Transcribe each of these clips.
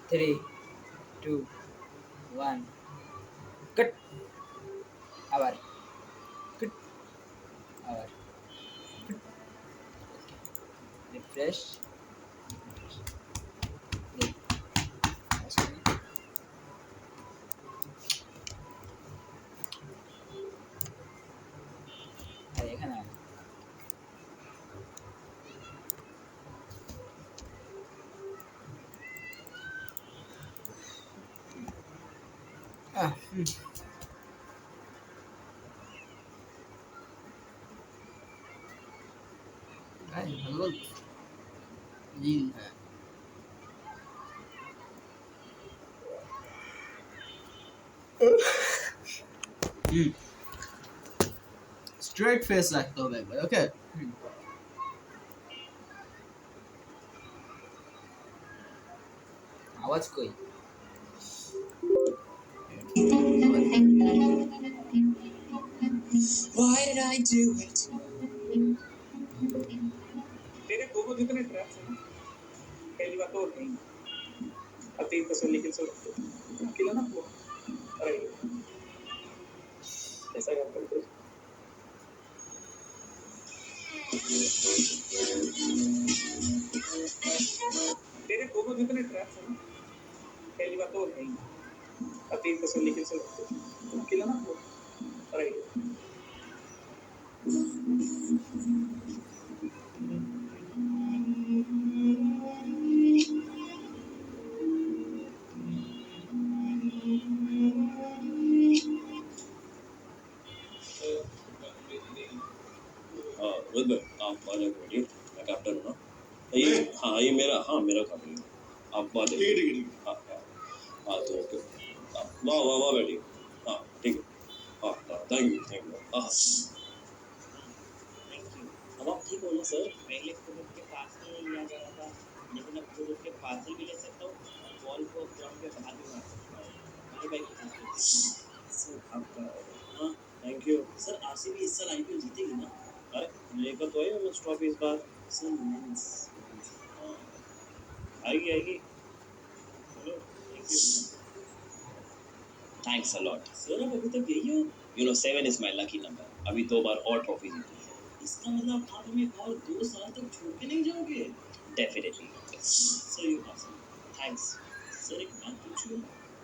3, 2, 1. Cut. Hour. Cut. Hour. Cut. Okay. Refresh. Refresh. Play. Sorry. আরে এখানে আয়। ভাই ভালো জি হ্যাঁ স্ট্রেট ফেস রাখতে হবে একবার ওকে আওয়াজ কই? Why did I do it? तेरे दोनों जितने ट्रैप्स हैं ना, पहली बात तो नहीं अतीत तसल्ली के साथ अकेला ना हुआ अरे ऐसा याद करते तेरे दोनों जितने ट्रैप्स हैं ना, पहली बात तो नहीं अतीत तसल्ली के साथ अकेला ना हुआ अरे रोहित भाई आप बात करिए मैं कैप्टन हूँ ना ये मेरा काम है आप बात हाँ तो ओके वाह वाह वाह बैठिए हाँ ठीक है हाँ थैंक यू अब आप ठीक हो ना सर पहले खुद के पास ही लिया जा रहा था लेकिन अब खुद के पास ही भी ले सकता हूँ बॉल को ग्राउंड के बाहर भी मार सकता हूँ मेरे भाई सर आपका हाँ थैंक यू सर आरसीबी इस साल आईपीएल जीतेगी ना अरे लेकर तो है वो ट्रॉफी इस बार सर मींस आएगी आएगी चलो thank you thanks a lot sir अब अभी तक यही हो you know 7 is my lucky number अभी 2 बार और ट्रॉफी जीती है इसका मतलब आप हमें और 2 साल तक छोड़ के नहीं जाओगे definitely sir you awesome thanks sir एक बात पूछूं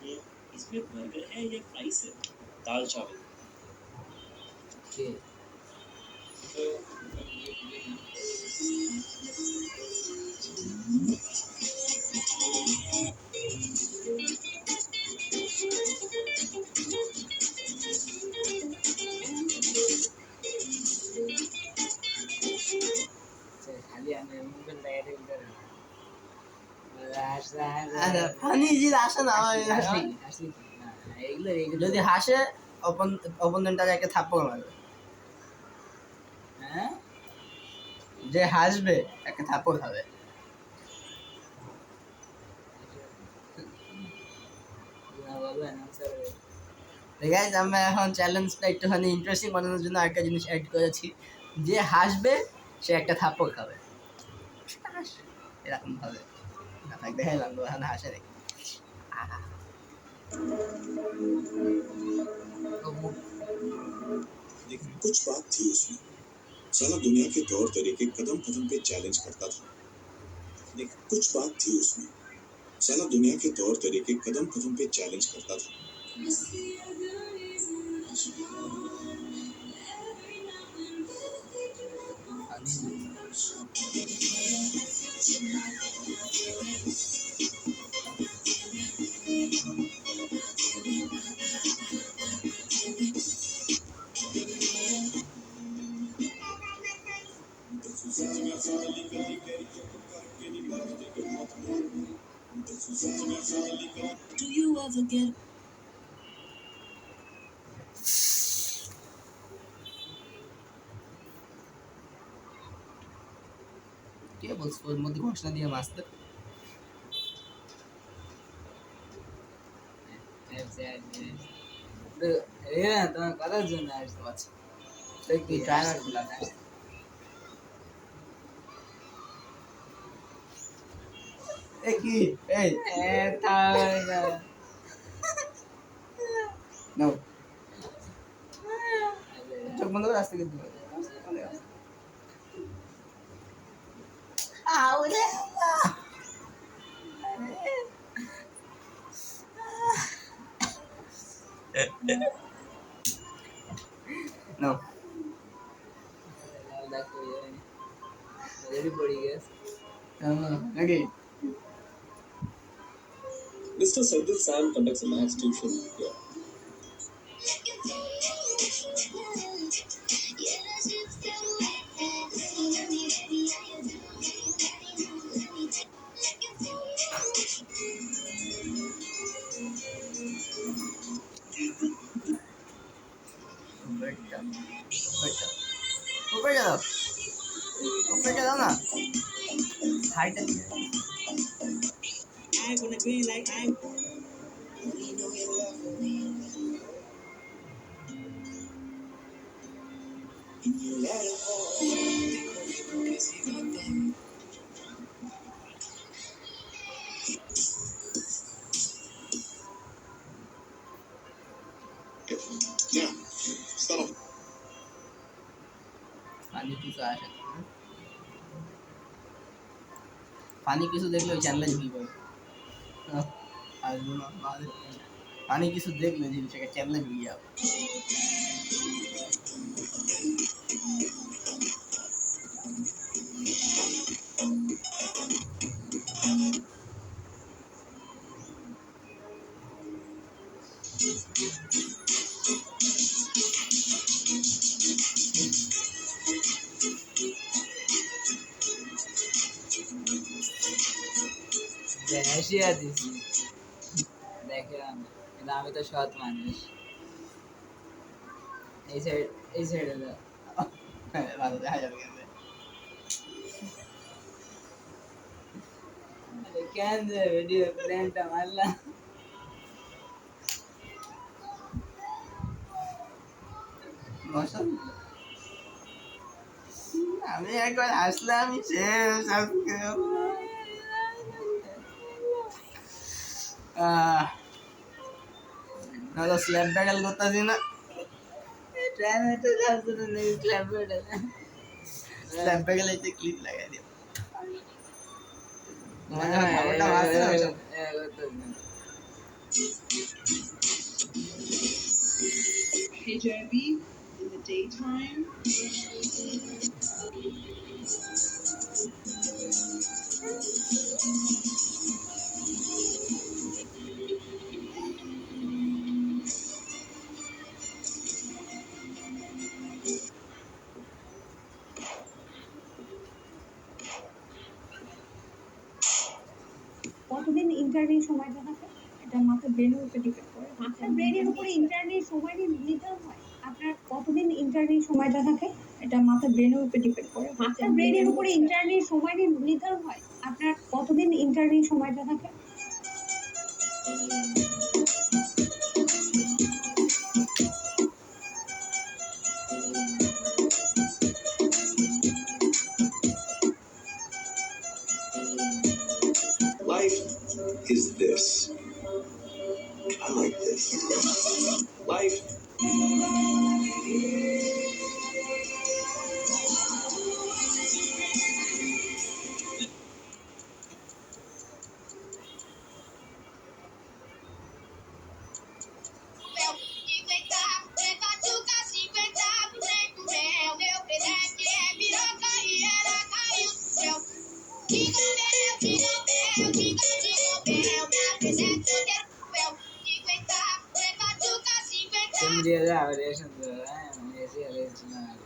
ये इसमें बर्गर है या फ्राइज है दाल चावल ओके खाली আমি মুখে লাগাতে উল্টো আরে ফানি জি আসে না হাসলি না এগুলো যদি হাসে অপোনেন্টটাকে একটা থাপ্পড় মারবে হ্যাঁ যে হাসবে একটা থাপ্পড় খাবে বাবা অ্যানাউন্সার গাইস আমরা এখন চ্যালেঞ্জটা একটুখানি ইন্টারেস্টিং বানানোর জন্য আরেকটা জিনিস অ্যাড করেছি যে হাসবে সে একটা থাপ্পড় খাবে এরকম ভাবে না থাক দেখাইলাম তো এখন হাসে নাকি लेकिन कुछ बात थी उसमें साला दुनिया के तौर तरीके कदम कदम पे चैलेंज करता था लेकिन कुछ बात थी उसमें साला दुनिया के तौर तरीके कदम कदम पे चैलेंज करता था Do you ever get কে বলছো ওর মধ্যে ঘোষণা দিয়ে মাসতে তোমার কথার জন্য আসতে আচ্ছা তুই ট্রায়াল খোলা এই কি এই নাও চোখ বন্ধ করে আসতে কিন্তু আউরে নাও পড়ে গেছে নাকি Mr. Saidul Sam conducts a maths tuition here. ऊपर जाओ ना height I wanna green like I. Yeah, start off. पानी কিছু আসে পানি কিছু দেখলে ওই চ্যানেলে ঝুলি পড়ে আসবো না পানি কিছু দেখলে ঝুলি সেটা চ্যানেলে ঝুলি যাবে হাসিয়া দিছি দেখলাম কিন্তু আমি তো সৎ মানুষ এই সাইডে দাও ভালো দেখা যাবে কেমনে কেন যে ভিডিও প্ল্যানটা মারলাম আমি একবার আসলাম শেষ আজকে না তো স্ল্যাব ব্যাগেল করতেছি না ট্রেন হতে যাচ্ছে তো নেই ক্লাব বেড়ে স্ল্যাব ব্যাগেল এতে ক্লিপ লাগাই দিও তোমার যখন খবরটা আসছে না ওইসব Hey Jeremy, in the daytime. কতদিন ইন্টারভিউ সময় দেওয়া থাকে এটা মাত্র ব্রেনের উপরে ডিপেন্ড করে মাত্র ব্রেনের উপরে ইন্টারভিউ সময় নির্ধারণ হয় আপনার কতদিন ইন্টারভিউ সময় দেওয়া থাকে এটা মাত্র ব্রেনের উপরে ডিপেন্ড করে মাত্র ব্রেনের উপরে ইন্টারভিউ সময় নির্ধারণ হয় আপনার কতদিন ইন্টারভিউ সময় দেওয়া থাকে Life is this. I like this. Life. Tendría a ver eso, me decía de hecho nada.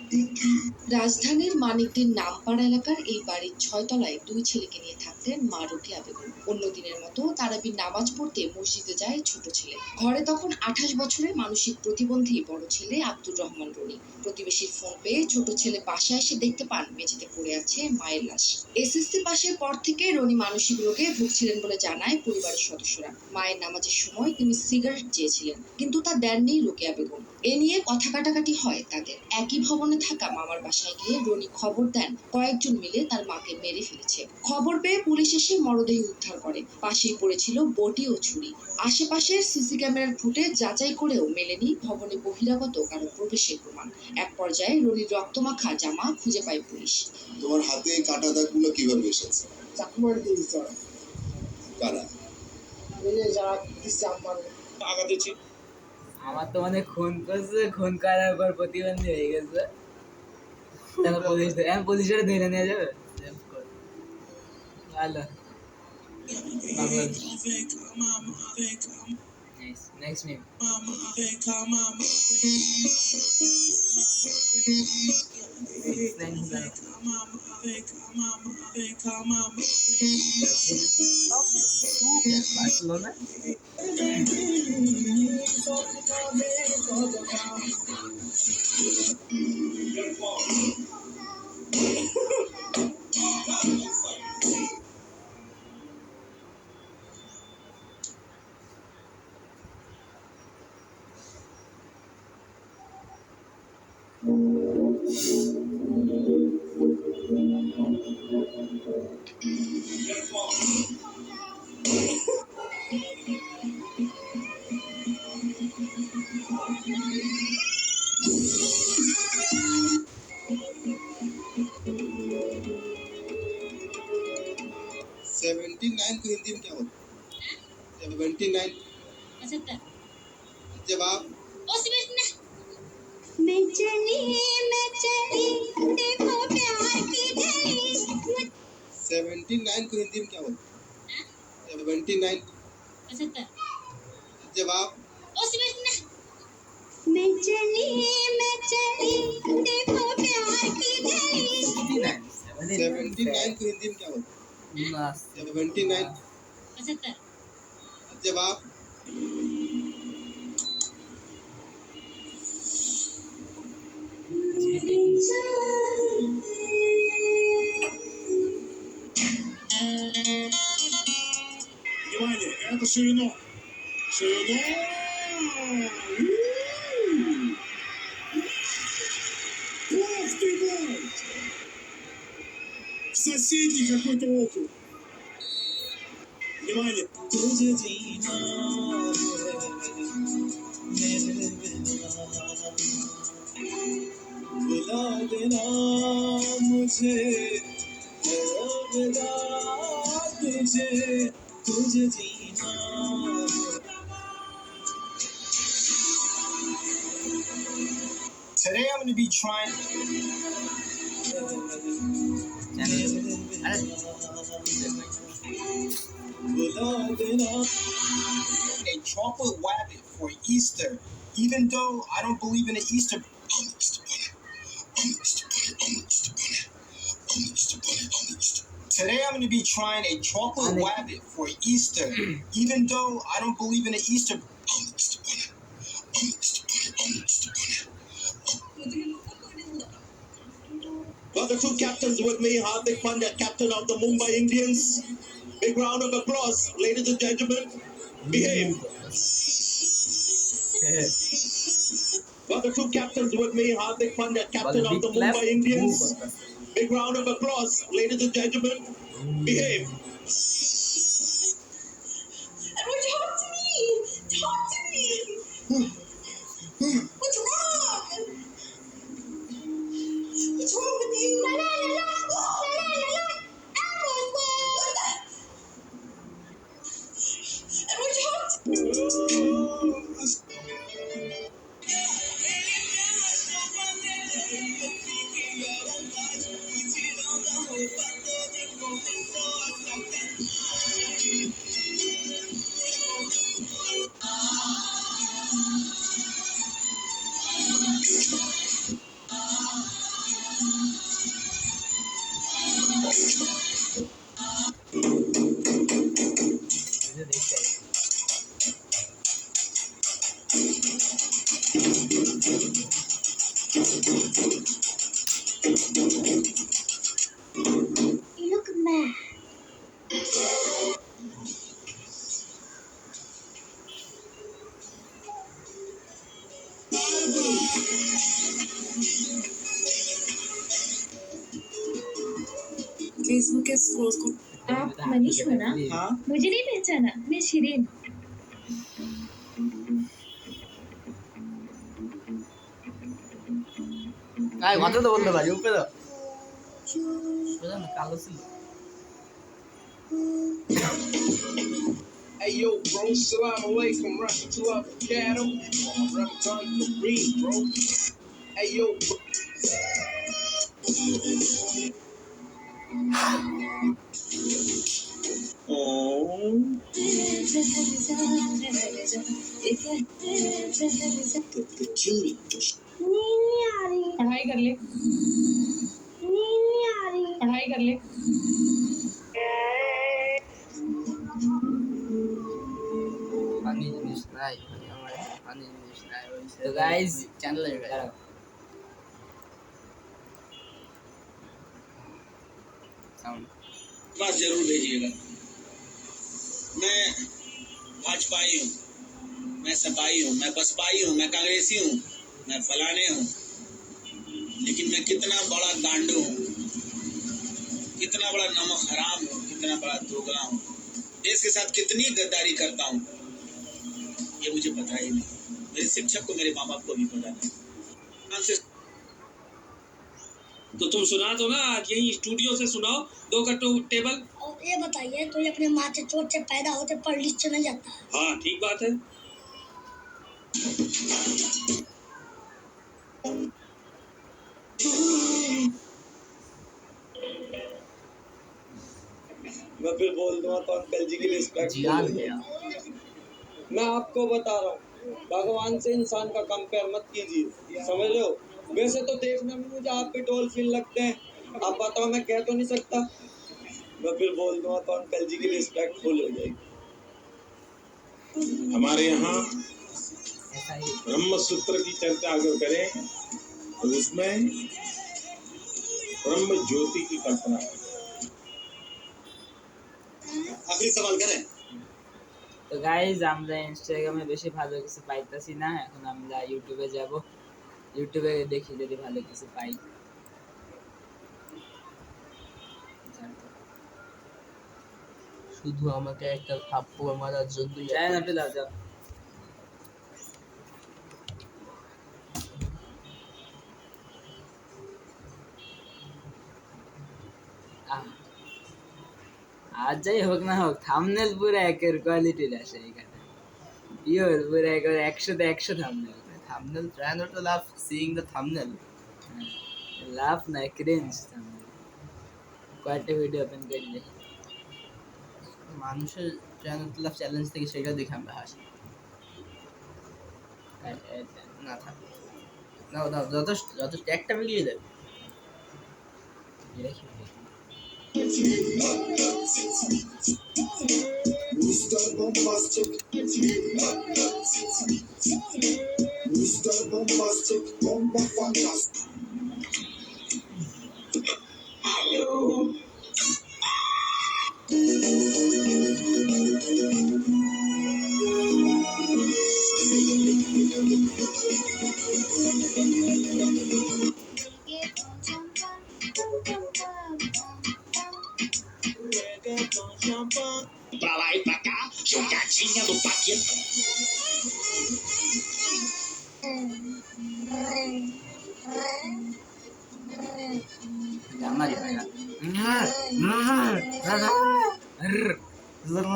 Thank you. রাজধানীর মানিকদির নামপাড়া এলাকার এই বাড়ির ৬ তলায় ২ ছেলেকে নিয়ে থাকতেন মা রোকেয়া বেগম। অন্য দিনের মতো তারাবির নামাজ পড়তে মসজিদে যায় ছোট ছেলে। ঘরে তখন ২৮ বছরের মানসিক প্রতিবন্ধী বড় ছেলে আব্দুর রহমান রনি। প্রতিবেশীর ফোন পেয়ে ছোট ছেলে বাসায় এসে দেখতে পান মেঝেতে পড়ে আছে মায়ের লাশ। এসএসসি পাশের পর থেকে রনি মানসিক রোগে ভুগছিলেন বলে জানায় পরিবারের সদস্যরা। মায়ের নামাজের সময় তিনি সিগারেট চেয়েছিলেন, কিন্তু তা দেননি রোকেয়া বেগম। এ নিয়ে কথা কাটাকাটি হয় তাদের। একই ভবনে থাকা মামার বাসায় গিয়ে রনি খবর দেন কয়েকজন মিলে তার মাকে মেরে ফেলেছে। খবর পেয়ে পুলিশ এসে মরদেহ উদ্ধার করে। পাশেই পড়েছিল বটি ও ছুরি। আশেপাশের সিসি ক্যামেরার ফুটেজ যাচাই করেও মেলেনি ভবনে বহিরাগত কারো প্রবেশের প্রমাণ। এক পর্যায়ে রনির রক্তমাখা জামা খুঁজে পায় পুলিশ। তোমার হাতে কাটা দাগগুলো কিভাবে এসেছে? কারা? আঘাত দিচ্ছি। আমার তো মানে খুন করছে, খুন করার পর প্রতিবন্ধী হয়ে গেছে। তাহলে পুলিশের ধরে নিয়ে যাবে। ভালো। Next name. বার্সেলোনা। को हिंदी में क्या होता है? 79 जवाब। मैं चली देखो प्यार की झड़ी। 79 को हिंदी में क्या होता है? 79 जवाब। मैं चली देखो प्यार की झड़ी। 79 को हिंदी में क्या होता है? 79 जवाब। Внимание, это Ширино. Ширино! Ох ты, мать! В соседний какой-то округ. Внимание. Туझे जीना मेरे बिना बुला देना मुझे अलविदा तुझे तुझे जीना। Today I'm going to be trying a chocolate rabbit for Easter, even though I don't believe in the Easter. Today I'm going to be trying a chocolate rabbit for Easter, even though I don't believe in the Easter. Got the two captains with me, Hardik Pandya, captain of the Mumbai Indians. Big round of applause, ladies and gentlemen. Behave. Got the two captains with me, Hardik Pandya, captain of the Mumbai Indians. Big round of applause, ladies and gentlemen. Behave. Edward, talk to me. Talk to me. What's wrong? What's wrong with you? La la la la. La la la la. Edward, what the? Edward, talk to me. Look mad. Facebook के scroll को आप मनीष हो ना? हाँ मुझे नहीं पहचाना, मैं शिरीन। কথা তো বলতে পারি উপরে না কালো ছিল Hey yo, bro, salam alaikum, rahmatullah, barakatuh. Ramadan Kareem, bro. Hey yo, bro. The cutie. पढ़ाई कर ले। पढ़ाई कर ले। পানি জিনিস নাই আমার পানি জিনিস নাই तो गाइस চ্যানেলে साउंड पास जरूर भेजिएगा। मैं भाजपाई हूँ, मैं सपाई हूँ, मैं बसपाई हूँ, मैं कांग्रेसी हूँ, मैं फलाने हूँ, लेकिन मैं कितना बड़ा गांडू हूँ, कितना बड़ा नमक हराम हूँ, कितना बड़ा दोगला हूँ, देश के साथ कितनी गद्दारी करता हूँ, ये मुझे पता ही नहीं। मेरे शिक्षक को, मेरे माँ बाप को भी पता नहीं। तो तुम सुना दो ना, आज यही स्टूडियो से सुनाओ 2 कट्टू टेबल। और ये बताइए, तो ये अपने माँ से चोट से पैदा होते पर लिस्ट चला जाता है? हाँ ठीक बात है। मैं फिर बोल दूंगा तो अंकल जी की रिस्पेक्ट। जियान गया मैं आपको बता रहा हूँ, भगवान से इंसान का कंपेयर मत कीजिए, समझ रहे हो? वैसे तो देखने में मुझे आप पे डॉल्फिन लगते हैं, आप बताओ मैं कह तो नहीं सकता। मैं फिर बोल दूंगा तो अंकल जी की रिस्पेक्ट फुल हो जाएगी। हमारे यहाँ ऐसा ही ब्रह्म सूत्र की चर्चा अगर करें तो उसमें ब्रह्म ज्योति की कल्पना है। आखिरी सवाल करें। তো গাইজ আমরা ইনস্টাগ্রামে বেশি ভালো কিছু পাইতাছি না, এখন আমরা ইউটিউবে যাব, ইউটিউবে দেখি যদি ভালো কিছু পাই। শুধু আমাকে একটা থাপ্পড় মারার জন্যই যাই না পেলাম যাও। আর যাই হোক না হোক, থাম্বনেল পুরো একের কোয়ালিটির আসে এখানে, পিওর পুরো একেবারে 100তে 100 thumbnail. Thumbnail try not to love seeing the thumbnail love না, ক্রিঞ্জ থাম্বনেল। কয়েকটা ভিডিও ওপেন করে দেখি, মানুষের try not to love challenge থেকে সেটা দেখে আমরা হাসি। না থাক না দাও, যথেষ্ট যথেষ্ট, একটা মিলিয়ে দেবে। Mr. Bombastic, Mr. Bombastic, bomba fantastic. Pra lá e pra cá, jogadinha do Paquito.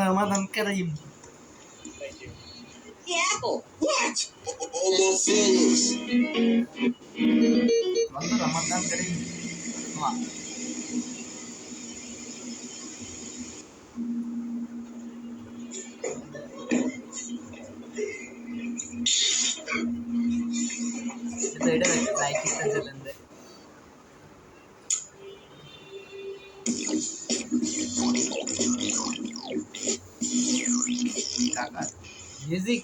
Ramadan Kareem. The apple. What? All my fellas. Ramadan Kareem. Wah. এটা লাইক করতে চলেন দে। কাকা মিউজিক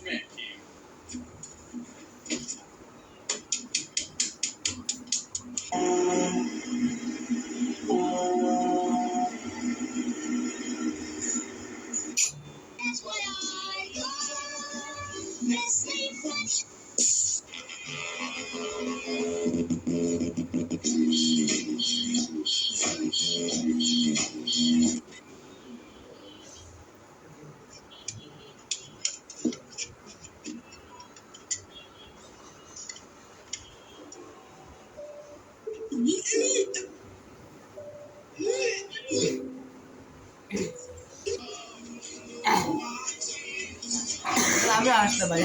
আমি আসতে পারি।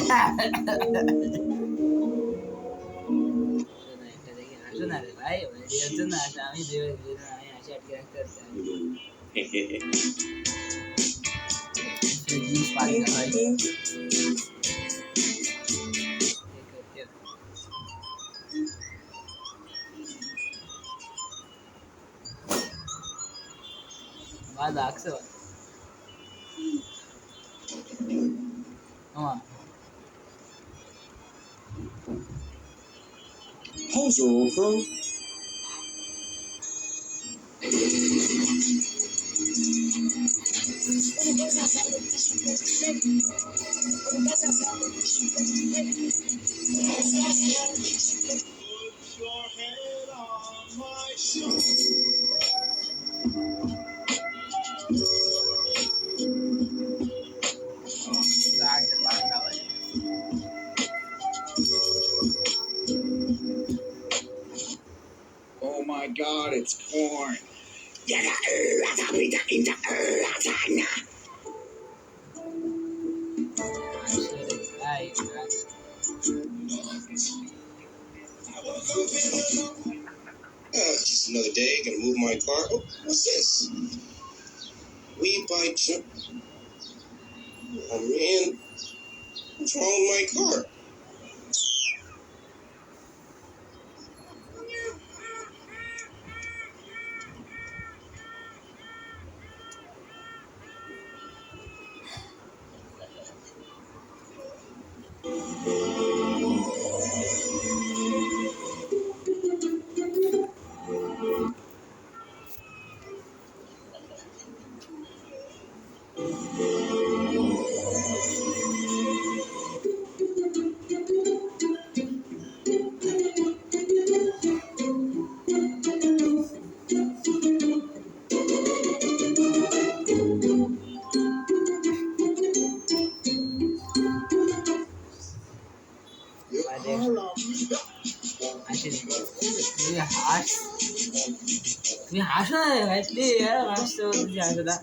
একটা দেখে হাসো না রে ভাই, রিয়ার জন্য হাসো, আমি আমি হাসি আটকে রাখতে পারছি না। জিনিস পারি না ভাই। বাদ আকছে আমার How's your old pro? Oh my God, it's corn. Just another day, gonna move my car. Oh, what's this? Weed by Jump. Oh man, what's wrong with my car? তুমি হাসো না রে ভাই, প্লিজ হাসতে বলতেছি, হাসো না।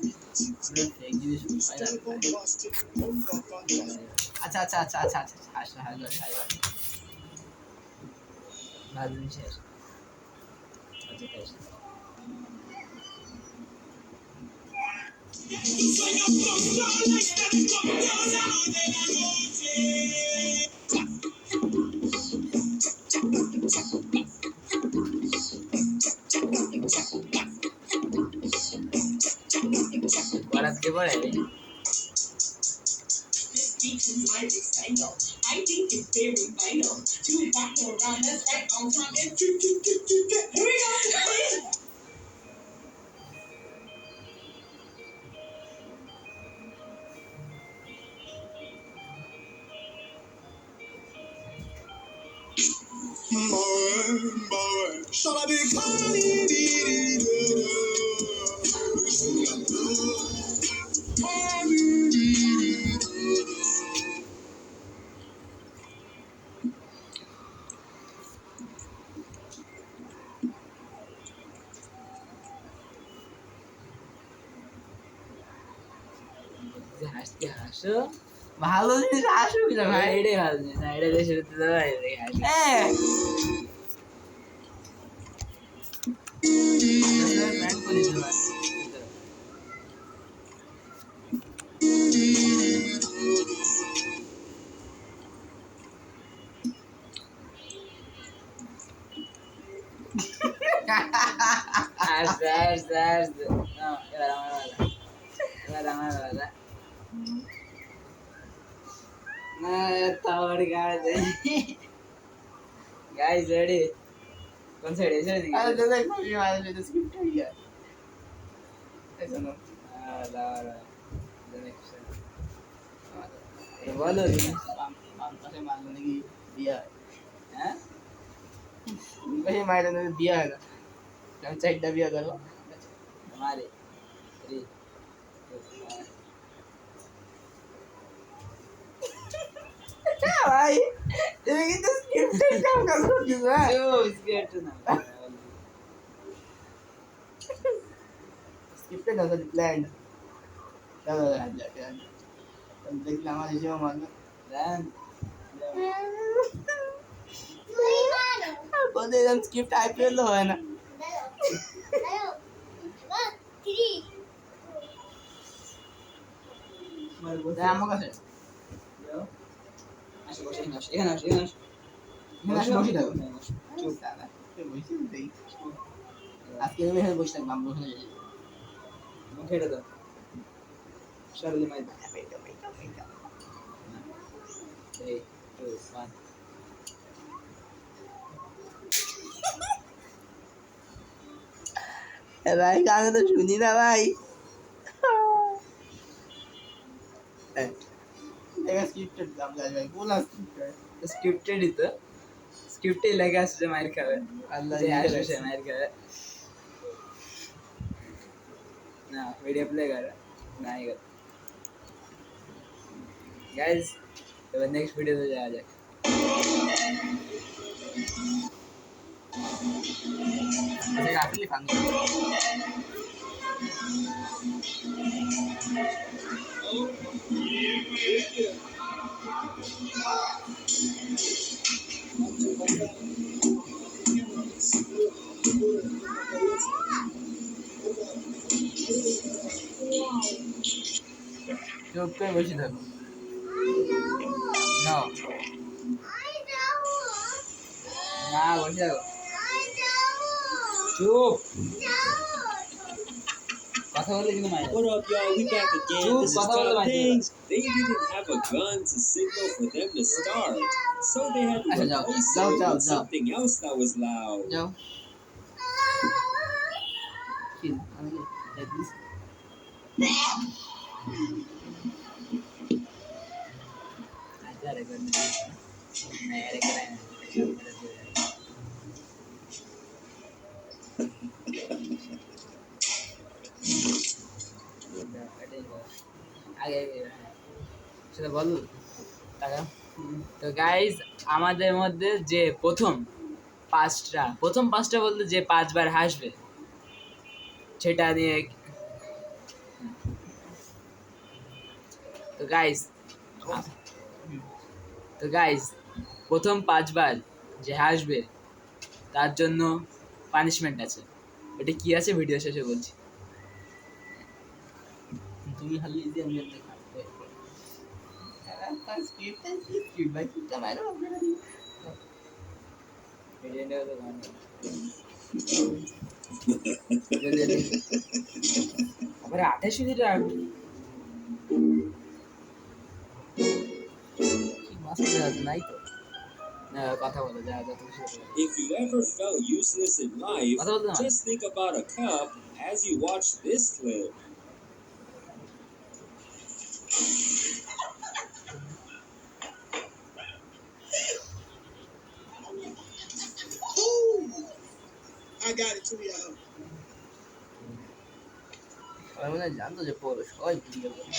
আচ্ছা আচ্ছা আচ্ছা আচ্ছা আচ্ছা হাসো হাসো হাসো। ভালো জিনিস হাসো। পড়াতে পড়ে হাসতে হাসো। ভালো জিনিস হাসবি না ভাই। এটাই ভালো জিনিস, না এটা দেশে হাসি। হ্যাঁ আসতে আসতে আসতে এবার আমার বেলা, এবার আমার বেলা। না তাওয়ার গাছ গাইস রেডি কোন সাইড এসে দিকে अरे तो देख ये वाला जो स्क्रिप्ट है ये ऐसा ना লারা বলো पाम पाम पासे मारने की दिया है হ্যাঁ वही मारने ने दिया है ना हम चेक दबिया करो हमारे 3 क्या भाई ये तो स्क्रिप्ट काम कर रही है जो स्केट ना स्क्रिप्ट ना तो प्लान चलो जाके हम देख ले हमारे जो मारना रन बोले हम स्क्रिप्ट आईपीएल लो है ना हम का से আসো বসে এখানে আসো এখানে আসো এখানে আসো বসে থাকো চুপ দাদা বসে দেই আজকে আমি এখানে বসে থাকবো আমরা ওখানে যাই মুখে এটা দাও শারলি মাই 3 2 1 भाई गाना तो सुनी ना भाई देखा स्क्रिप्टेड काम कर भाई बोला स्क्रिप्टेड স্ক্রিপ্টেড তো স্ক্রিপ্টে লেখা আছে যে মাইর খাবে আল্লাহ যে জানে। আসে সে মাইর খাবে না ভিডিও প্লে কর নাই কর গাইস এবার নেক্সট ভিডিওতে যাওয়া যাক देखा असली फन चुप पे बसी থাকো না না বসে যাও চুপ কথা বলে কিন্তু মাইর What up, y'all? We back again. Dude, This is what up, Top my Things. They didn't have a gun to signal for them to start, so they had to अच्छा, जाओ, replace जाओ, it जाओ, with जाओ। something else that was loud. जाओ chill আমি like this আচ্ছা রে করতে না আরে করে আগে সেটা বল টাকা তো গাইজ আমাদের মধ্যে যে প্রথম পাঁচটা বলতে যে 5 বার হাসবে সেটা নিয়ে তো গাইজ প্রথম 5 বার যে হাসবে তার জন্য পানিশমেন্ট আছে এটা কি আছে ভিডিও শেষে বলছি তুমি খালি ইজি আমি দেখা स्क्रिप्ट है स्क्रिप्ट भाई क्या मारो अपना ভিডিও নেওয়া তো গান আবার 28 মিনিট রাখবো কি মাস্টার আছে নাই তো না কথা বলে যা যা তুমি শুরু করো। If you ever felt useless in life, What about that? just think about a cup as you watch this clip. I got it to y'all. আমি না জানতো যে পড়ো সবাই ভিডিও করে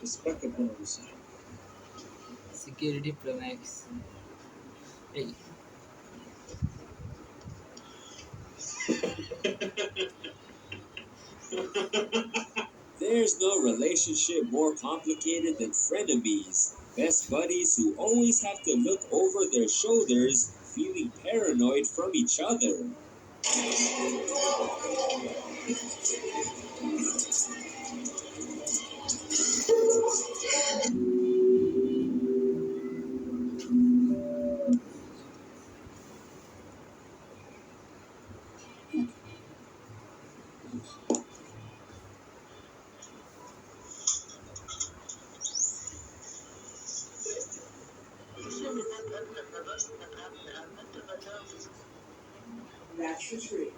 Respect upon us. Security pro max এই There's no relationship more complicated than frenemies. Best buddies who always have to look over their shoulders, feeling paranoid from each other. That's the truth.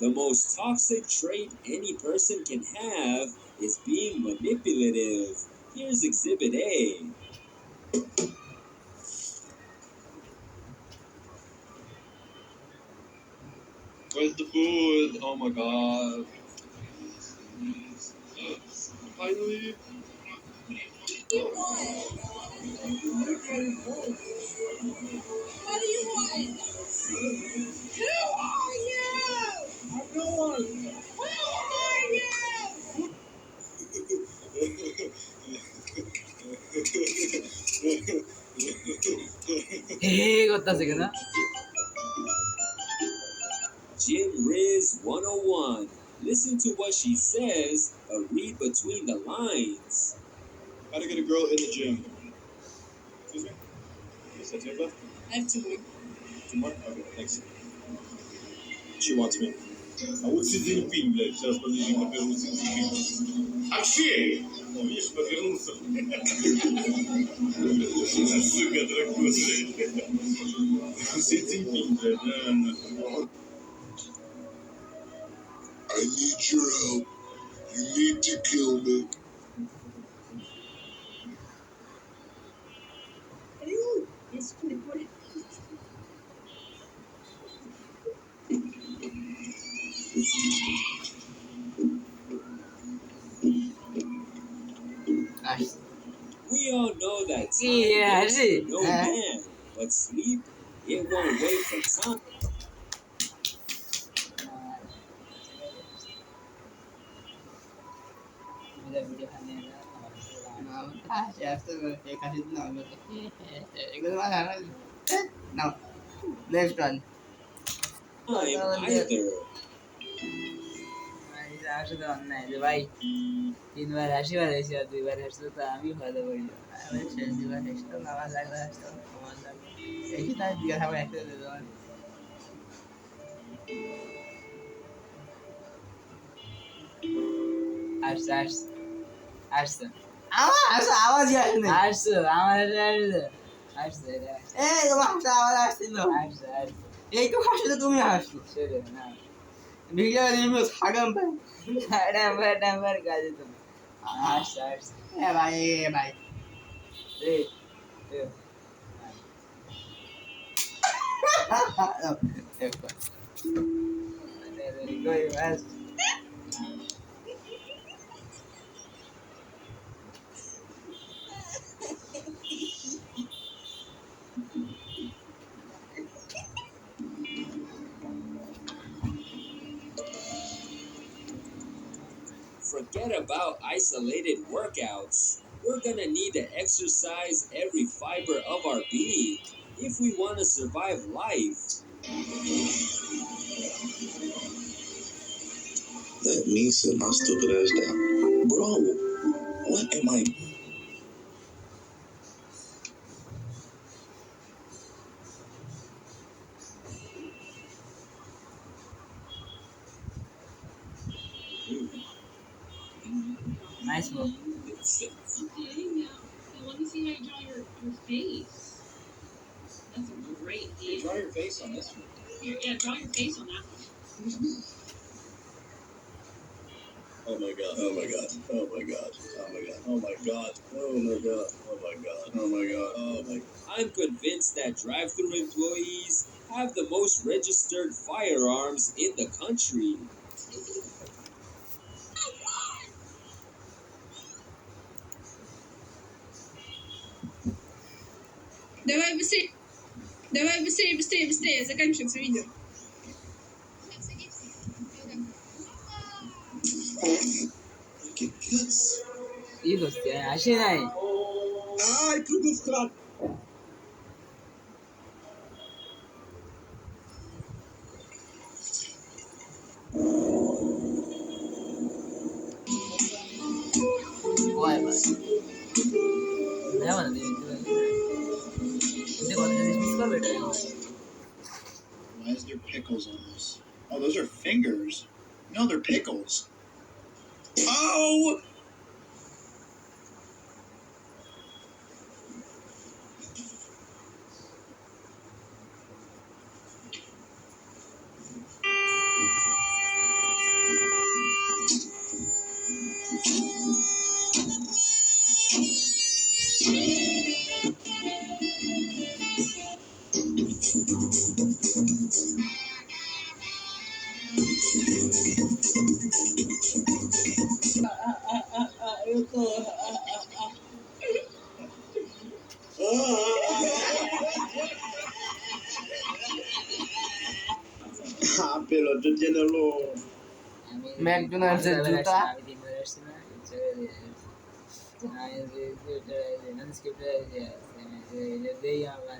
The most toxic trait any person can have is being manipulative. Here's Exhibit A. Where's the food? Oh my god. Finally. What do you want? Who are you? I'm no one. Who are you? করতেছে কেন? Jim Riz 101. Listen to what she says, but read between the lines. How to get a girl in the gym. Excuse me? Is that tape left? I have two more. Two more? Okay, thanks. She wants me. А вот Си Цзиньпинь, блядь, сейчас подъезжим, покажу Си Цзиньпинь. Алексей! Ну, видишь, подвернулся. Сука, дракон, блядь. Си Цзиньпинь, блядь, да. I need your help. You need to kill me. We all know that time Yeah, waits see. for no man, but sleep, it won't wait for time. No. Next one. Time either. আমার সাথে অন্যায় যে ভাই 3 বার হাসি বার হয়েছে আর 2 বার হাসলে তো আমি ভালো করি আমি শেষ দিবার হেসতো নামাজ লাগলে হাসতো নামাজ লাগলে এই তাই বিয়ে খাবার একসাথে দিয়ে দেওয়ার আসছে আসছে আসছে আওয়াজই আসে না আসছে আমার আসছে আসছে এই তোমার হাসতে আওয়াজ আসছিল আসছে আসছে এই তো হাসলে তুমি হাসছো সেরে না ভিডিও রিভিউ ছাগাম ভাই ডাম্বার কাজে তুমি আসছে আসছে এ ভাই এই কই বাস Forget about isolated workouts. We're gonna need to exercise every fiber of our being if we want to survive life. Let me sit my stupid ass down. Bro, what am I? Nice move. Okay, now let me see how you draw your face. That's great. You draw your face on this one. Yeah, draw your face on that one. Oh my god. Oh my god. Oh my god. Oh my god. Oh my god. Oh my god. Oh my god. Oh my god. Oh my god. I'm convinced that drive-thru employees have the most registered firearms in the country. Давай быстрее. Давай быстрее, быстрее, быстрее. Заканчивается видео. কি করছে হাসি নাই Ai, tudo estrado. ওই ভাই দেখো না দেখো কত জিনিস মিস করবে এটা Why is there pickles on this? Oh, those are fingers. No, they're pickles. Oh! Apelo, yo lleno lo. আমি ম্যাকডোনাল্ডস এর জুতা। আমি 3 বার আসছি না আমি স্ক্রিপ্ট দেই আমার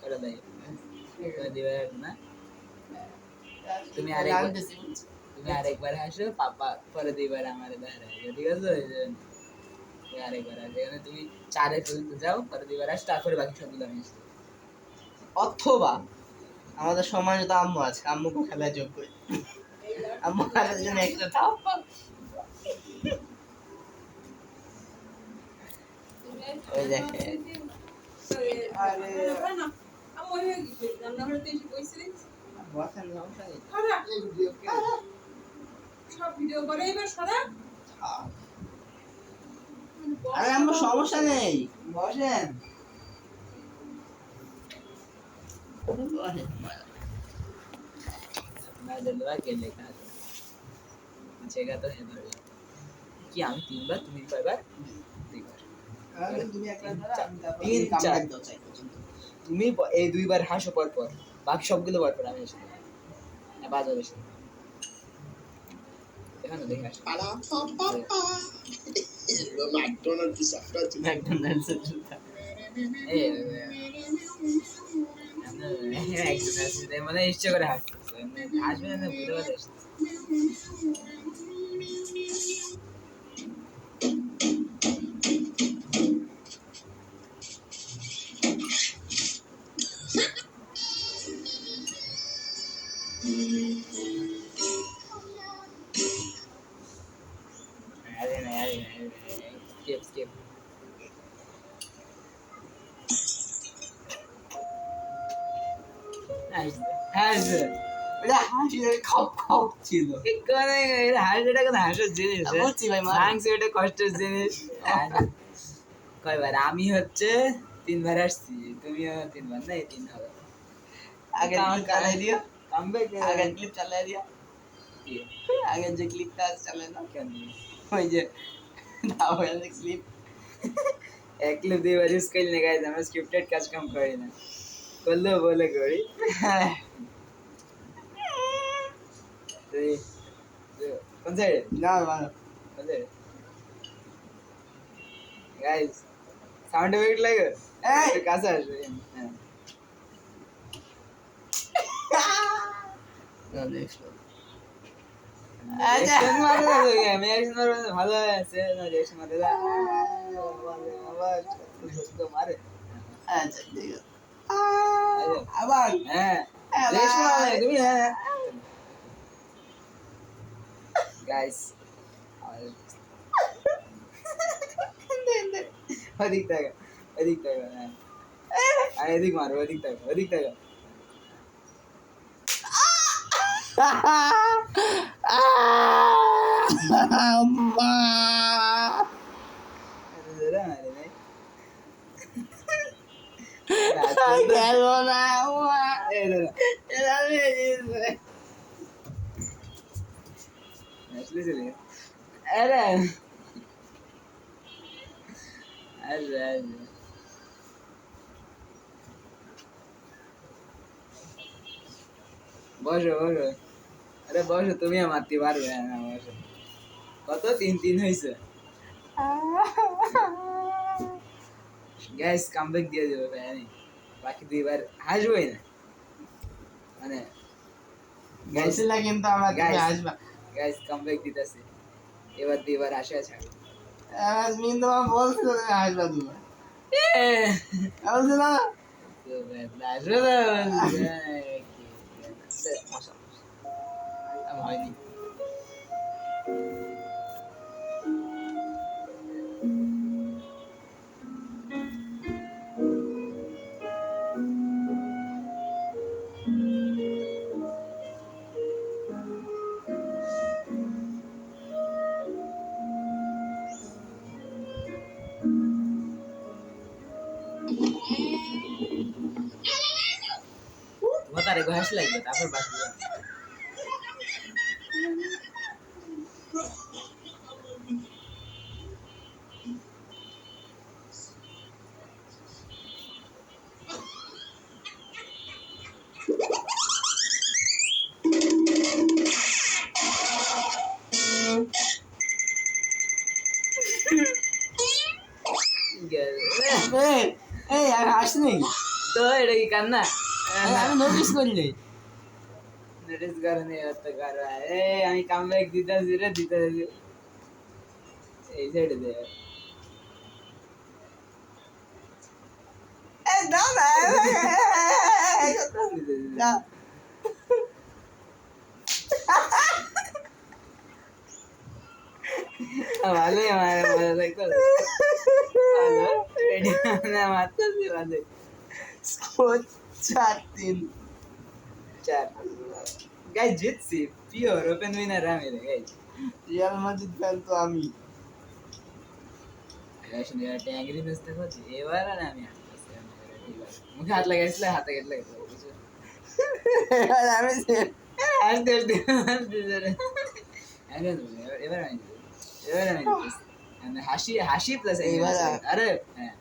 করে দেয় দিবার না তুমি আরেকবার আসো পাপা পরে দিবার আমার দেখা ঠিক আছে তুমি আরেকবার আসো এখানে তুমি 4 পর্যন্ত যাও পরে দিবার আসো তারপরে বাকি সবগুলো আমি আসছি অথবা আমাদের সম্মানিত আম্মু আছে, আম্মুকে খেলা যোগ্য, আম্মু খেলার জন্য একটা দাও। ওই দেখে আরে আম্মু সমস্যা নেই, বসেন मैं दिलवा के लेखा पूछेगा तो है भर कि हम 3 बार तुम 1 बार তুমি একটা তিন, চার। তুমি এই 2 বার হাসো পর পর বাকি সবগুলো পর পর আমি এসে না বাজে বেশি এখানে দেখে আসো McDonald's is after you. McDonald's এর জুতা। এই একজন মানে ইচ্ছে করে হাসতেছে হাসবে না বুঝতে পারছিস আরে না skip হাসবে ওটা হাসি খপ খপ ছিল। কোনে এটা হাসিটা কোন হাসার জিনিস বুঝছি ভাই, মার। মাংস এটা কষ্টের জিনিস কয়বার আমি হচ্ছে 3 বার আসছি তুমিও 3 বার না 3 হবে আগে চালাই দিও, কামব্যাক আগে ক্লিপ চালাই দিও, আগে যে ক্লিপটা চালাই না কেন ওই যে দাও যে ক্লিপ এক ক্লিপ দিয়ে ইউজ করি না গাইজ আমরা স্ক্রিপ্টেড কাজ কাম করি না করলেও বলে করি কোন সাইডে না মারো কোন সাইডে গাইজ সাউন্ড এফেক্ট লাগে একটু কাছে আসবে হ্যাঁ না দেখো Reaction মারো না তো আমি reaction মারবো না, ভালো আছে না reaction মারলে আবার তো মারে আচ্ছা ঠিক আছে আবার হ্যাঁ reaction মারলে তুমি হ্যাঁ গাইস ওদিক থেকে হ্যাঁ আর এদিক মারো ওদিক থেকে গেল না বসো আরে বসো তুমি মারতে পারবে না বসো কত 3 হয়েছে গ্যাস কামব্যাক দিয়ে দেবে ভাই বাকি 2 বার হাসবোই না মানে গাইছিল কিন্তু আমরা তুমি আসবা গ্যাস কামব্যাক দিতেছে এবার 2 বার আসা ছাড়ো আজমিন তো বলছিল তুমি আসবা দুবার বলছিল না তো আসবে না হয়নি তোমার তার হাসি লাগবে তারপর বাকি এই আমি হাসি নেই তো এটা কি কান্না? আমি নোটিস করি নাই নোটিস করেনি অত কারবা। এই আমি কামব্যাক দিতেছি রে, দিতেছি। এই সাইডে দে। দাও না না ভালোই আমার মজা দেখতো। ভালো রেডি মানে মারতেছি ভালো। 4-3 4 গাইস জিতছি, পিওর ওপেন উইনার আমি রে গাইস। রিয়াল মাদ্রিদ ফ্যান তো আমি গাইস নিয়ে ট্যাঙ্গরি নষ্ট করছি এবার। আর আমি হাঁটতেছি, মুখে হাত লাগাইছিলে, হাতে কেটে লাগাইছিল। আমি আসতে আসতে রে। এবার আমি হাসি হাসি প্লাস এবার আরে হ্যাঁ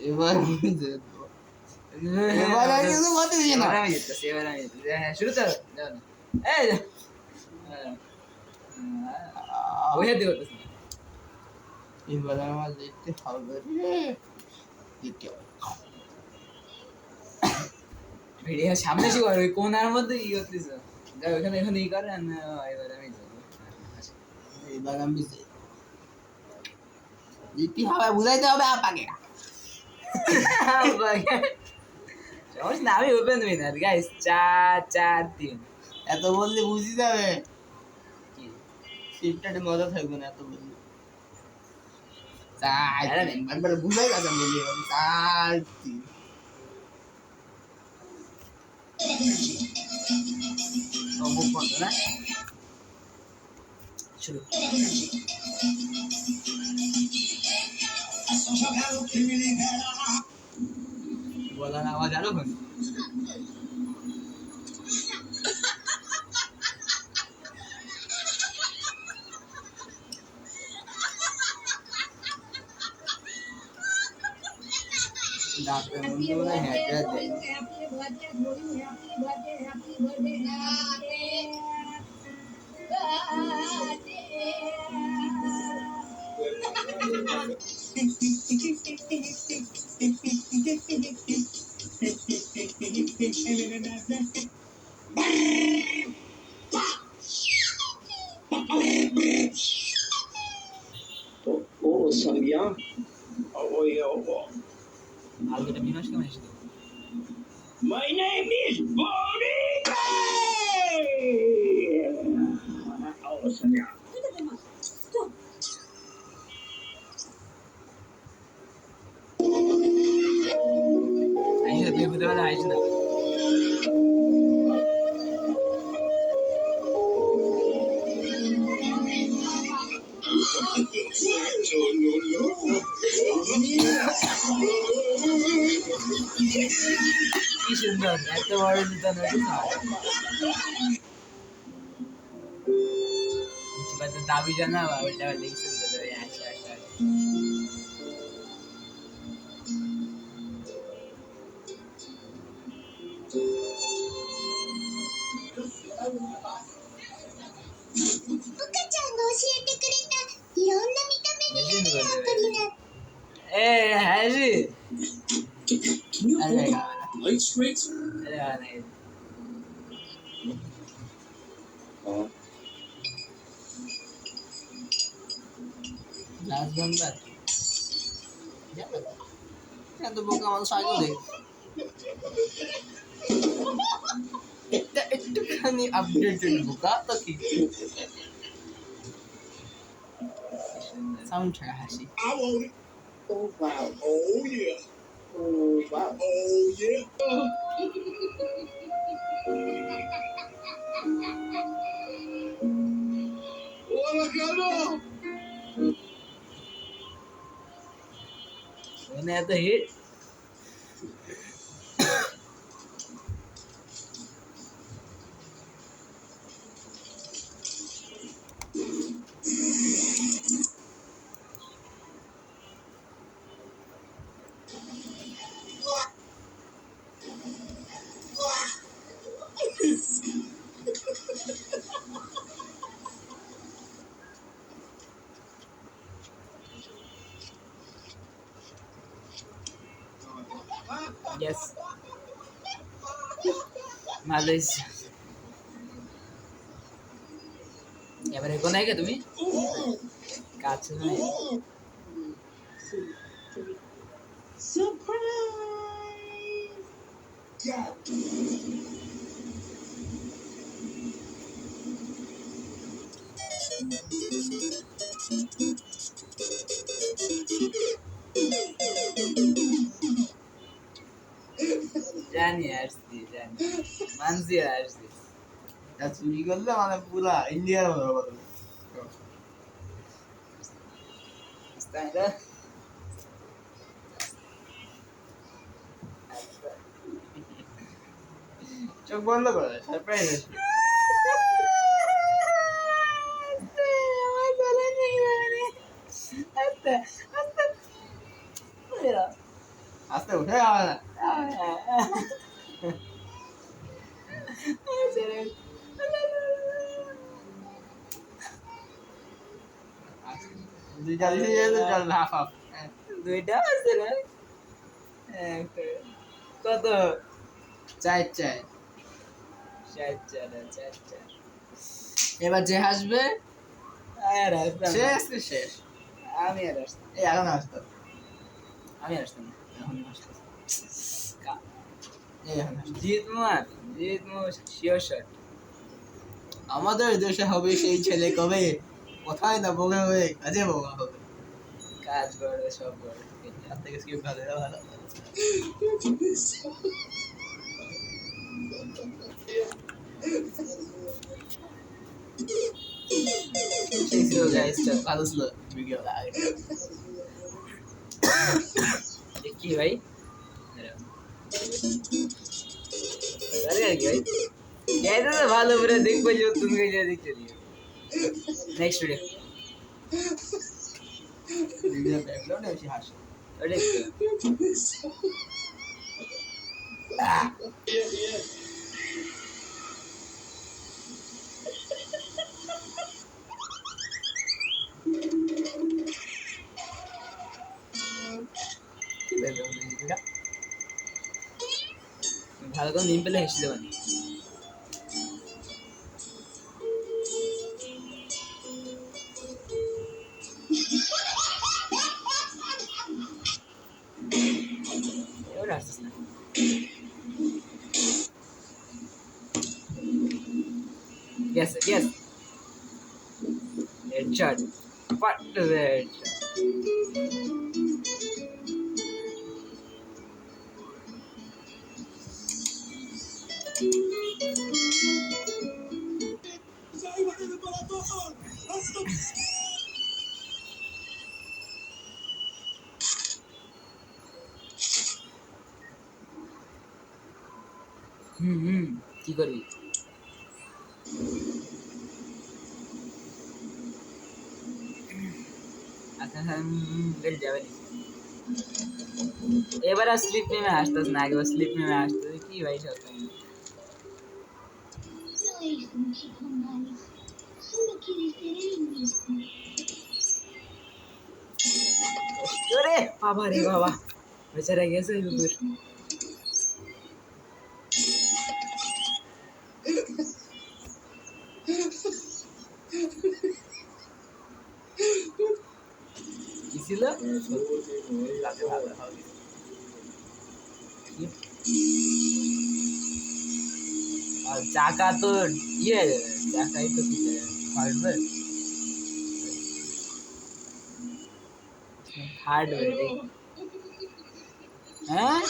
এবার আমি জিতবো এবার আমি কিছু করতে দিই না আমি জিততেছি, এবার আমি জিততেছি। হ্যাঁ শুরু তো যাও না। এই ওই হাতে করতেছি না। এবার আমার জিততে হবে রে জিততে হবে ভিডিও সামনে এসে করো, ওই কোনার মধ্যে কি করতেছ? যাও ওখানে এখানে ই করে না। এবার আমি যাবো। এবার আমি জিততে হবে, বুঝাইতে হবে আপাকে সমস্যা না, আমি ওপেন উইনার গাইস। 4-4-3 এত বললে বুঝি যাবে সিটটাতে মজা থাকবে না এত বললে। একবার বুঝাই গেছে বলি 4-3 মুখ বন্ধ না শুরু। বলার আওয়াজ আরো ভালো ডাক্তার বন্ধু বলে হ্যাঁ Oh, Sandhya. How are you? আলুটা বিনাশ কেমন এসেছে? My name is Bobby. Oh, Sandhya. আইসা তুই বুঝতে পারলে আইস না। কি সুন্দর, এত বড় জুতা নতুন দাবি জানাবা ওইটা দেখছি। আসে আসে আসেえ走Light straight. লাস্ট নাম্বার এত বোকা মানুষ আগে দেখ এটা একটুখানি আপডেটেড বোকা তো কি সাউন্ড ছাড়া হাসি I want it. Oh, wow. Oh yeah. Oh, wow. Oh yeah. What I got on? When at the hit. Yes Malus এবারে কোন আগে তুমি কাছে নয় জানি আসছি জানি মানছি আসছি যা চুরি করলে মানে পুরা ইন্ডিয়ার মতো কথা তাই না চোখ বন্ধ করে সারপ্রাইজ আসবে আস্তে উঠে যাবে না দুইটা দিকে যেতে চল হাফ হাফ দুইটা আছে না কত চাই চাই চার চার চার চার এবার যে হাসবে আর আসতাম সে আসতে শেষ আমি আর আসতাম এই এখন আসতো আমি আসতাম এখন আসতো কা- এই এখন আসতো জিতমু শিওর শট আমাদের দেশে হবে সেই ছেলে কবে কোথায় না বোকা হয়ে কাজে বোকা হবে কাজ বড় সব বড় তার থেকে স্কিপ ভালো ভালো So guys, ভালো ছিল ভিডিও আগে কি ভাই আরে আর কি ভাই कहते तो ভালো করে দেখবো যে তুমি গিয়ে দেখতে দিও নেক্সট ভিডিও ভিডিও ব্যাকগ্রাউন্ডে বেশি হাসে ওরে ভালো করে নিম পেলে হেসে দেবেন এবার আসছিস না গেছে গেছে হেডশট পাট হেডশট কি করবি আচ্ছা বেল যাবে না এবার আর স্লিপ নেমে আসতেছ না আগে স্লিপ নেমে আসতেছে কি ভাই সব ওরে বাবা রে বাবা বেচারা গেছে কুকুর কি ছিল আর চাকা তো ইয়ে চাকাই তো ফাটবে হার্ডওয়্যার হ্যাঁ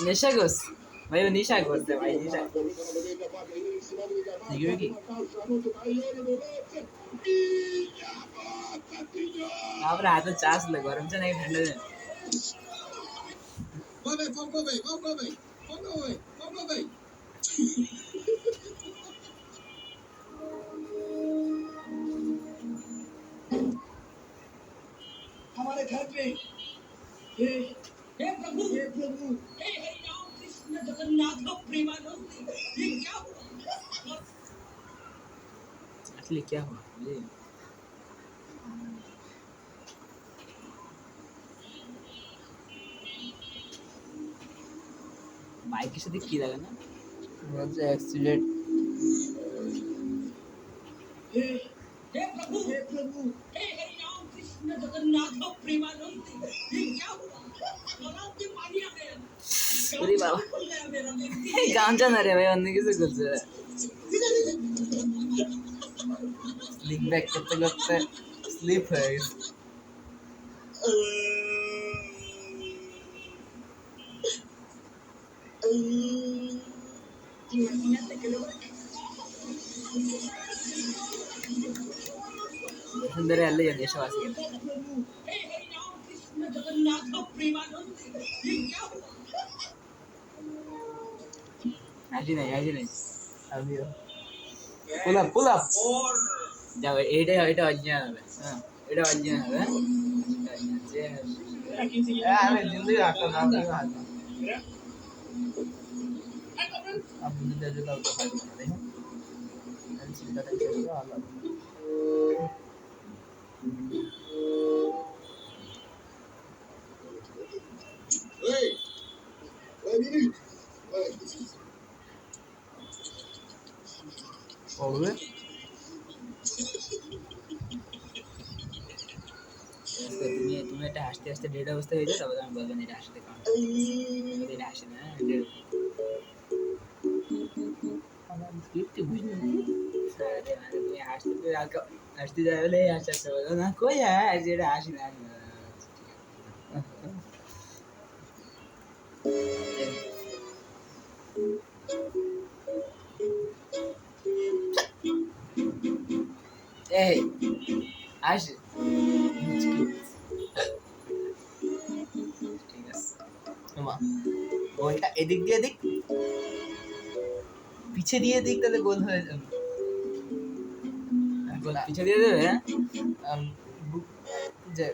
নেশা করছে ভাই ও নেশা করছে ভাই নেশা দেখবে কি তারপরে হাতে চা ছিল গরম চা নাকি ঠান্ডা চা हमारे घर पे हे प्रभु हे हरि राम कृष्ण जगन्नाथ प्रेमानंद ये क्या हुआ असली क्या हुआ ये সেদিক কি লাগে না? হচ্ছে অ্যাক্সিডেন্ট। हे प्रभु हे हरि राम कृष्ण जगन्नाथ प्रेमानंद ये क्या हुआ तालाब में पानी आ गया अरे बाबा खुल गया मेरा এই গামছা না রে ভাই, অন্য কিছু করছে। স্লিপ ব্যাক করতে করতে স্লিপ হয়ে গেছে। সুন্দর আল্লাহ জানে এসব আছে কিনা। हे हरि राम कृष्ण जगन्नाथ प्रेमानंद ये क्या हुआ হাসি নাই, হাসি নাই। আমিও পুল আপ পুল আপ। যাও, এটা অরিজিনাল হবে। হ্যাঁ, এটা অরিজিনাল হবে। আমি জিন্দগি হাঁটতাম না, আমি হাঁটতাম। আপনি যদি কাউকে হাঁটবেন না, দেখুন আমি চিন্তাটা করবো আলাদা। পড়বে তুমি একটা হাসতে হাসতে ডেড অবস্থা হয়ে যায়, তারপর আমি বলবেন এটা হাসতে কারণ এটা হাসি না। স্ক্রিপ্টে বুঝলি আরে মানে তুমি হাসতে হাসতে যাবে বলে হাসতে হাসতে বলো না, কই হাসি, এটা হাসি না। এই আসে, ঠিক আছে। গোলটা এদিক দিয়ে দিক, পিছে দিয়ে দিক, তাহলে গোল হয়ে যাবে। গোল পিছে দিয়ে দেবে। হ্যাঁ, যে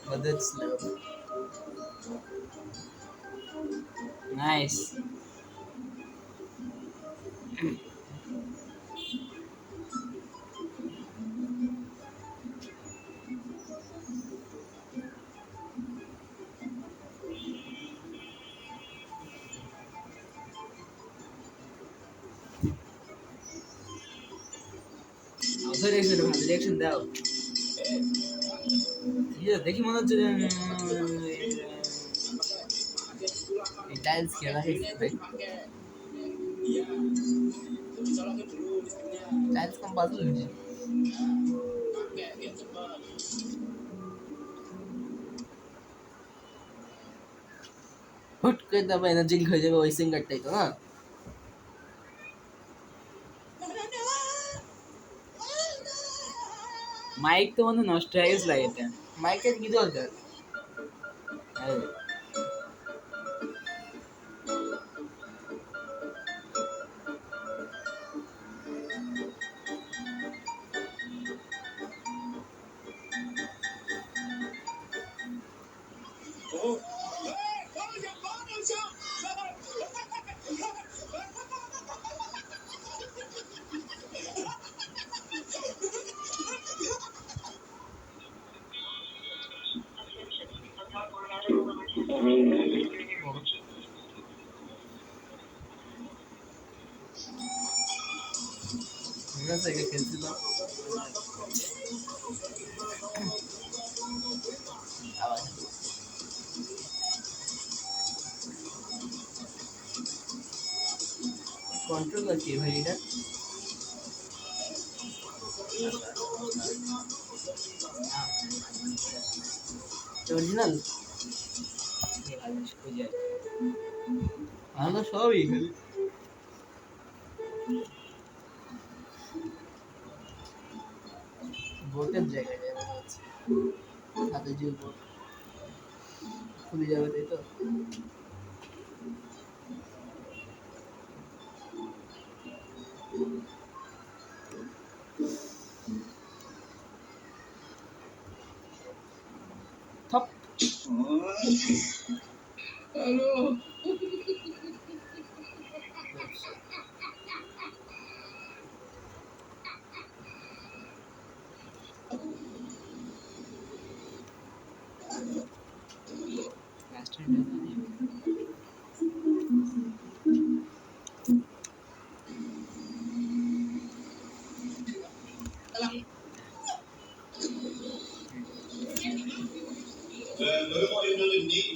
মদদ স্লো নাইস। রিয়াকশন দাও। দেখি মনে হচ্ছে টাইলস খেলা ভাই, টাইলস কম বাজল হয়েছে। হুট করে তারপর এনার্জি হয়ে যাবে ওই সিঙ্গারটাই তো না। মাইক তো মনে নষ্ট হয়ে গেছে লাগে এটা। মাইকের কি দরকার? খেলছিল আবার কন্ট্রোলার কি ভাই এটা? অরিজিনাল আমরা সবই খেলি। বোটের জায়গায় যাবে হচ্ছে হাতে যে বোট খুলে যাবে, তাই তো? থপ হ্যালো ফাইনালে নেই।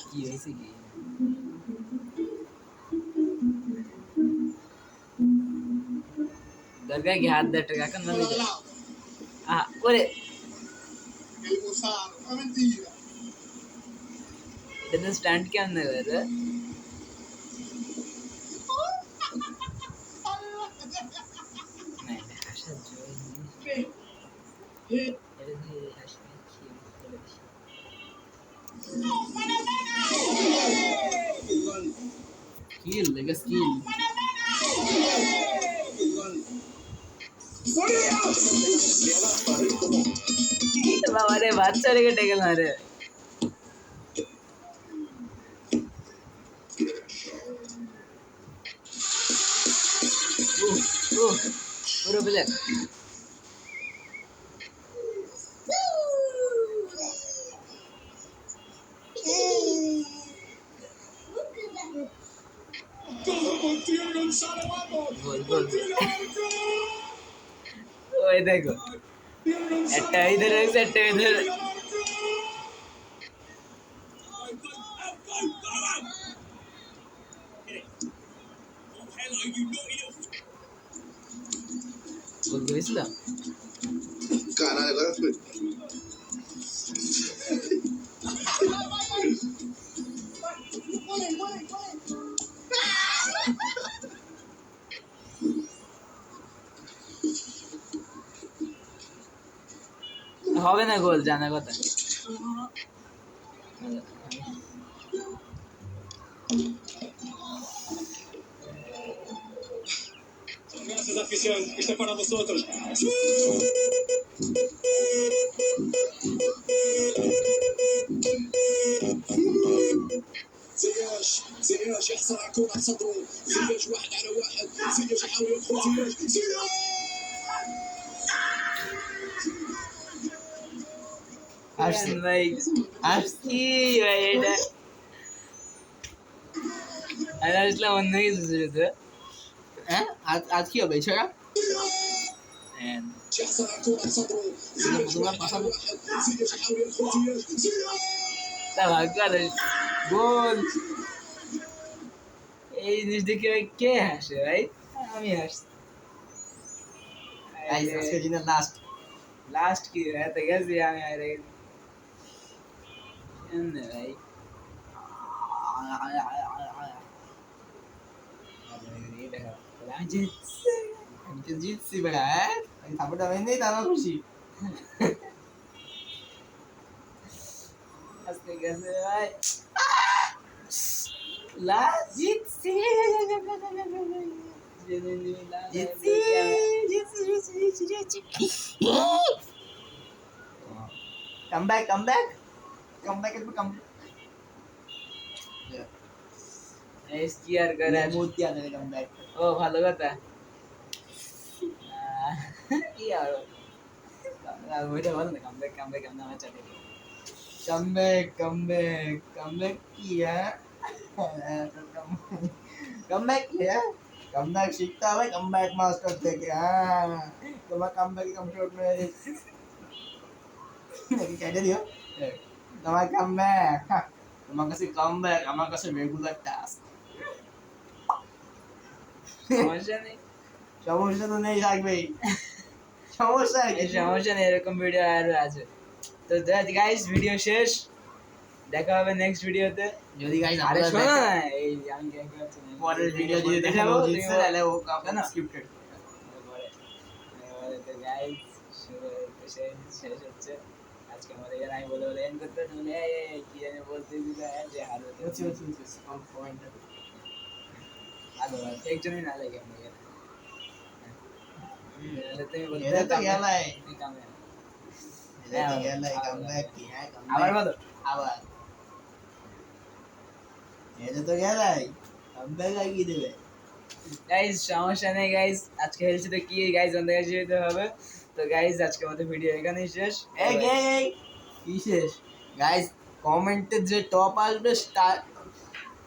কি হয়েছে কি দরকার কি হাত দেয় এখন মানে করে এটা তো স্ট্যান্ড কেমন করে স্কিল দেখে স্কিল বাবা রে বাচ্চা রেখে টেকে না রে পুরো প্লেয়ার গোল গোল ওই দেখো একটা ইধর রয়েছে একটা ইধর গোল করেছিল Caralho, agora foi. হবে না গোল জানা কথা Gracias, afición. Esto es para vosotros. زياش يحصل على كرة صدره زياش واحد على واحد زياش يحاول يدخل زياش আসছি ভাই আসছি ভাই এটা আর আসলাম অন্য কিছু ছিল তো হ্যাঁ আজ কি হবে এছাড়া يحصل على كرة صدره زياش واحد على واحد زياش يحاول يدخل زياش তা ভাগ্য গোল এই জিনিস দেখে ভাই কে হাসে ভাই আমি হাসছি আজকে দিনের লাস্ট লাস্ট কি হয় তো গেছি আমি আর এমনি ভাই আমি জিতছি আমি তো জিতছি বেড়া আমি সাপোর্ট আমি নেই তারা খুশি আজকে গেছে ভাই লাস্ট জিতছি come back একটু come এস কি আর করে মূর্তি আনে come back ও ভালো কথা কি আর ওইটা ভালো না কামব্যাক আমরা আমার চাটে come back কি হ্যাঁ come back কি হ্যাঁ come back শিখতে হবে come back মাস্টার থেকে হ্যাঁ তোমার come back কমপ্লিট হয়ে কেটে দিও তোমার come back তোমার কাছে come back আমার কাছে রেগুলার টাস্ক সমস্যা নেই সমস্যা তো নেই থাকবেই সমস্যা কি সমস্যা নেই এরকম ভিডিও আরো আছে তো গাইস ভিডিও শেষ দেখা হবে নেক্সট ভিডিওতে যদি গাইস আরে আপনারা শোনো না এই আমি কি করছি পরের ভিডিও যদি দেখাবো তাহলে ও কাপনা স্ক্রিপ্টেড তো গাইস শেষ হচ্ছে আজকে আমাদের এখানে আমি বলে এন্ড করতে বলে কি জানি বলতে দিলে যে হারবে হচ্ছে কম পয়েন্ট আলো একজনই না লাগে আমি তুমি বলতে এটা তো গেলাই তুই কামে এটা তো গেলাই কাম ব্যাক কি হ্যাঁ আবার বলো আবার এটা তো গেলাই কাম ব্যাক আর কি দেবে গাইস সমস্যা নেই গাইস আজকে হেলছি তো কি গাইস অন্য কাছে যেতে হবে তো গাইস আজকে আমাদের ভিডিও এখানেই শেষ এই কি শেষ গাইস কমেন্টে যে টপ আসবে স্টার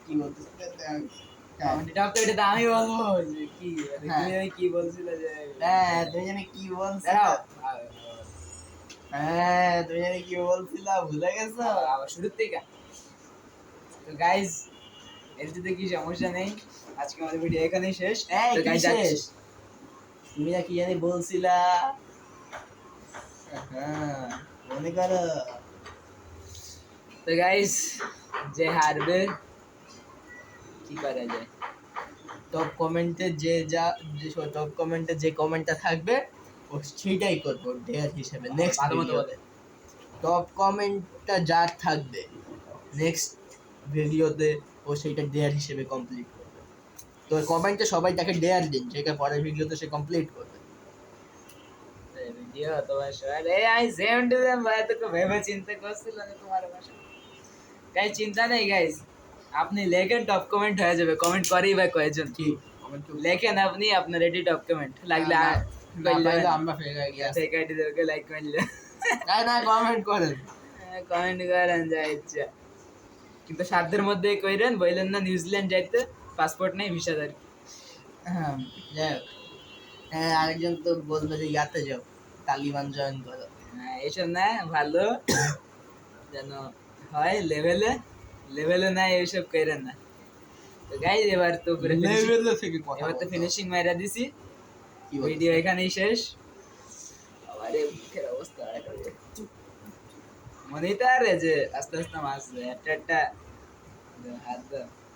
কি বলতে টপ তো এটা আমি বলবো যে কি তুমি কি বলছিলে যে হ্যাঁ তুমি জানি কি বলছো দাঁড়াও হ্যাঁ তুমি জানি কি বলছিলা, ভুলে গেছো? আবার শুরুর থেকে। তো গাইজ এটাতে কি সমস্যা নেই, আজকে আমাদের ভিডিও এখানেই শেষ। এই তো কি গাইজ শেষ? তুমি না কি জানি বলছিলা? হ্যাঁ মনে করো। তো গাইজ যে হারবে কি করা যায়? টপ কমেন্টে টপ কমেন্টে যে কমেন্টটা থাকবে ও সেটাই করবো ডেয়ার হিসেবে নেক্সট ভালো মতো বলে। টপ কমেন্টটা যার থাকবে নেক্সট ভিডিওতে ও সেইটা ডেয়ার হিসেবে কমপ্লিট করবে। তো কমেন্টে সবাই তাকে ডেয়ার দিন, সেটা পরের ভিডিওতে সে কমপ্লিট করবে। ভিডিও অথবা শর্ট, এই আমি সেম টু সেম ভাই, তোকে ভেবে চিন্তা করছিল না তোমার ভাষা। গাইজ চিন্তা নেই গাইজ, আপনি লেখেন টপ কমেন্ট হয়ে যাবে। কমেন্ট করেই বা কয়েকজন? ঠিক কমেন্ট লেখেন আপনি আপনার রেডি টপ কমেন্ট লাগলে আমরা ফেক আইডিয়া ফেক আইডি দেওকে লাইক করলে না কমেন্ট করেন। কমেন্ট করেন যা ইচ্ছা, কিন্তু সাধ্যের মধ্যে কইরেন। বললেন না নিউজিল্যান্ড যাইতে পাসপোর্ট নেই, ভিসা দরকার। হ্যাঁ যাই হোক। হ্যাঁ আরেকজন তো বলবে যে ইয়াতে যাও, তালিবান জয়েন করো। হ্যাঁ এসব না, ভালো যেন হয় লেভেলে, লেভেলে না এইসব কইরেন না। তো গাইজ এবার তো লেভেলে থেকে কথা এবার তো বলতে ফিনিশিং মাইরা দিছি, কি বলতে? ভিডিও এখানেই শেষ। আবার এই মুখের অবস্থা মনেই তো আরে যে আস্তে আস্তে মাছ একটা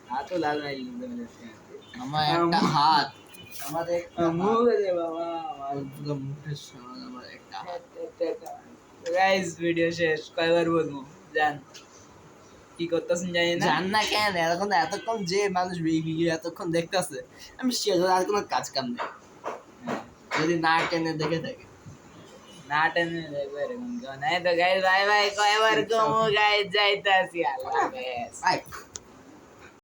হাতও লাল নাই আমার একটা হাত, আমাদের মুখ আছে বাবা আমার। পুরো মুখের সমান আমার একটা হাত। গাইস ভিডিও শেষ, কয়বার বলবো জান কি করতেছেন জানি না। জান না কেন এতক্ষণ যে মানুষ ভিডিও এতক্ষণ দেখতেছে, আমি শিওর আর কোনো কাজ কাম নেই যদি না টেনে দেখে থাকে। না টেনে দেখবে এরকম কেউ নাই। তো গাইস বাই বাই, কয়বার কমু গাইস, যাইতাছি, আল্লাহ হাফেজ। বাই।